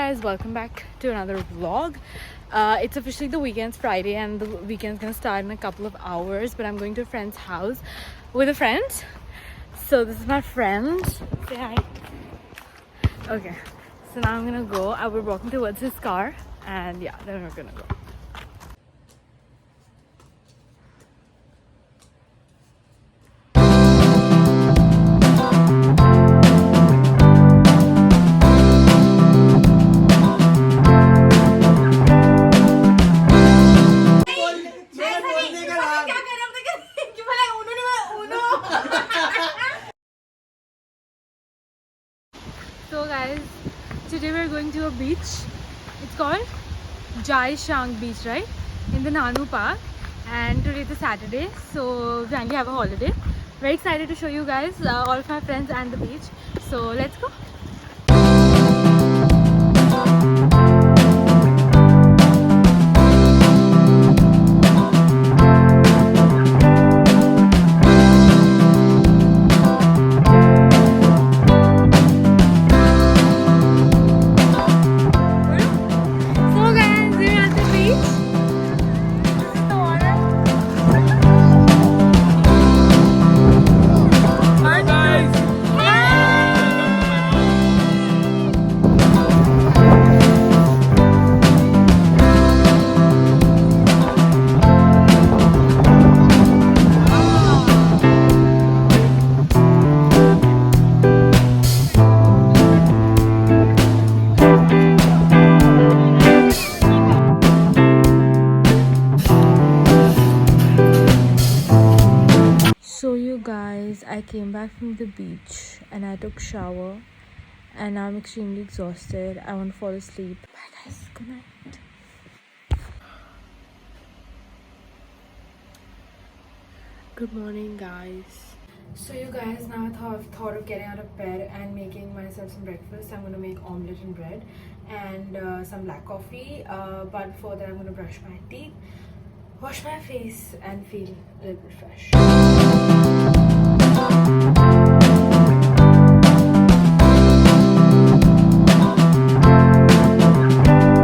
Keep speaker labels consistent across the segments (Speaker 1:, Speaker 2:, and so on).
Speaker 1: guys, welcome back to another vlog. It's officially the weekend's Friday and the weekend's gonna start in a couple of hours, but I'm going to a friend's house with a friend. So this is my friend. Say hi. Okay, so now I'm gonna go. I was walking towards his car and yeah, then we're gonna go. So guys, today we're going to a beach. It's called Jai Shang Beach, right? In the Nanu Park. And today is a Saturday, so we finally have a holiday. Very excited to show you guys all of my friends and the beach. So let's go. So you guys, I came back from the beach and I took shower and now I'm extremely exhausted. I want to fall asleep. Bye guys, good night. Good morning guys. So you guys, now I've thought of getting out of bed and making myself some breakfast. I'm going to make omelette and bread and some black coffee, but before that I'm going to brush my teeth, wash my face and feel a little bit fresh.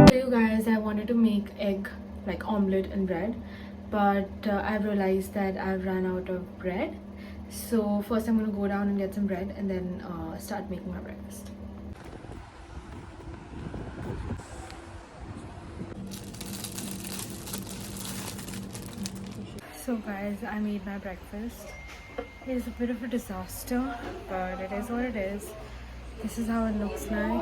Speaker 1: So you guys, I wanted to make egg like omelette and bread, but I've realized that I've run out of bread. So first I'm going to go down and get some bread and then start making my breakfast. So guys, I made my breakfast. It is a bit of a disaster, but it is what it is. This is how it looks like.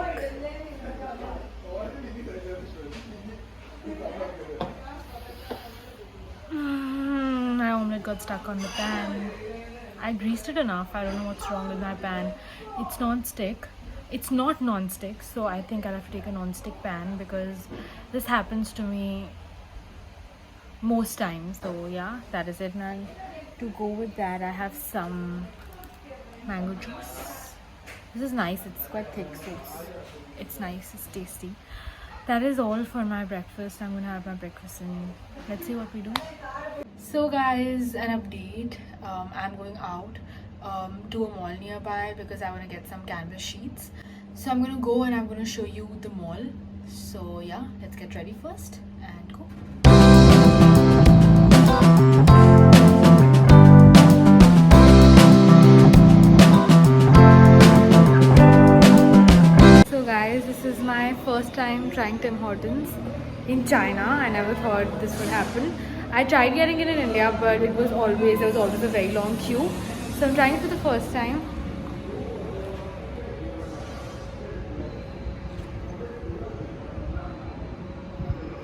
Speaker 1: My omelette got stuck on the pan. I greased it enough. I don't know what's wrong with my pan. It's non-stick. It's not non-stick, so I think I'll have to take a non-stick pan because this happens to me most times. So yeah, that is it. And to go with that, I have some mango juice. This is nice. It's quite thick, so it's nice. It's tasty. That is all for my breakfast. I'm gonna have my breakfast and let's see what we do. So guys, an update. I'm going out to a mall nearby because I want to get some canvas sheets. So I'm gonna go and I'm gonna show you the mall. So yeah, let's get ready first and go. So guys, this is my first time trying Tim Hortons in China. I never thought this would happen. I tried getting it in India, but there was always a very long queue. So I'm trying it for the first time.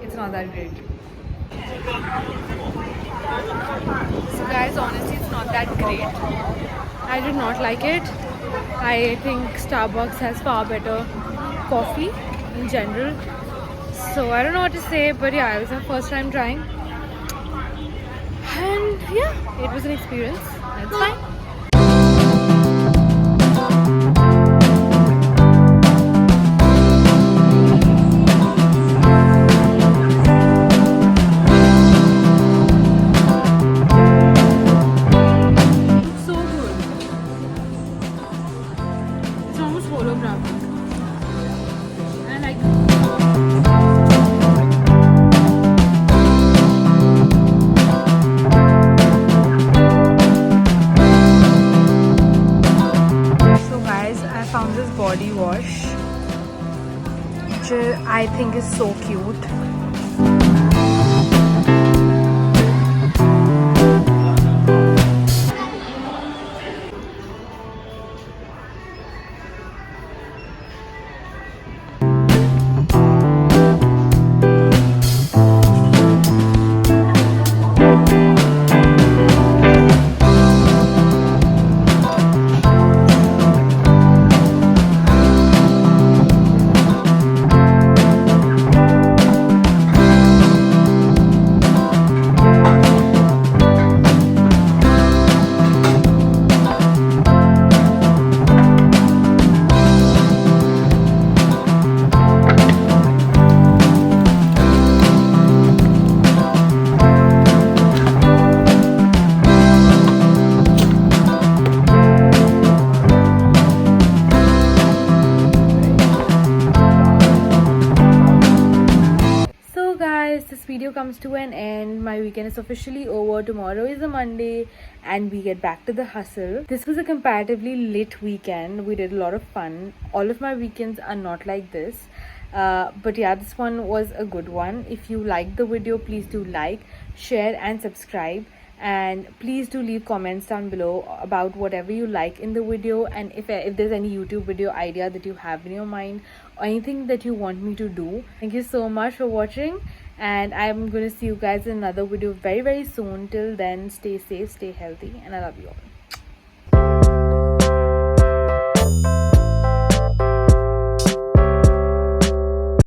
Speaker 1: It's not that great. So guys, honestly, it's not that great. I did not like it. I think Starbucks has far better coffee in general. So I don't know what to say, but yeah, it was my first time trying. And yeah, it was an experience. It's fine. holographic. I like which I think is so cute. So guys, this video comes to an end. My weekend is officially over. Tomorrow is a Monday and we get back to the hustle. This was a comparatively lit weekend. We did a lot of fun. All of my weekends are not like this. But yeah, this one was a good one. If you liked the video, please do like, share and subscribe. And please do leave comments down below about whatever you like in the video, and if there's any YouTube video idea that you have in your mind or anything that you want me to do. Thank you so much for watching, and I'm going to see you guys in another video very soon. Till then, stay safe, stay healthy, and I love you all.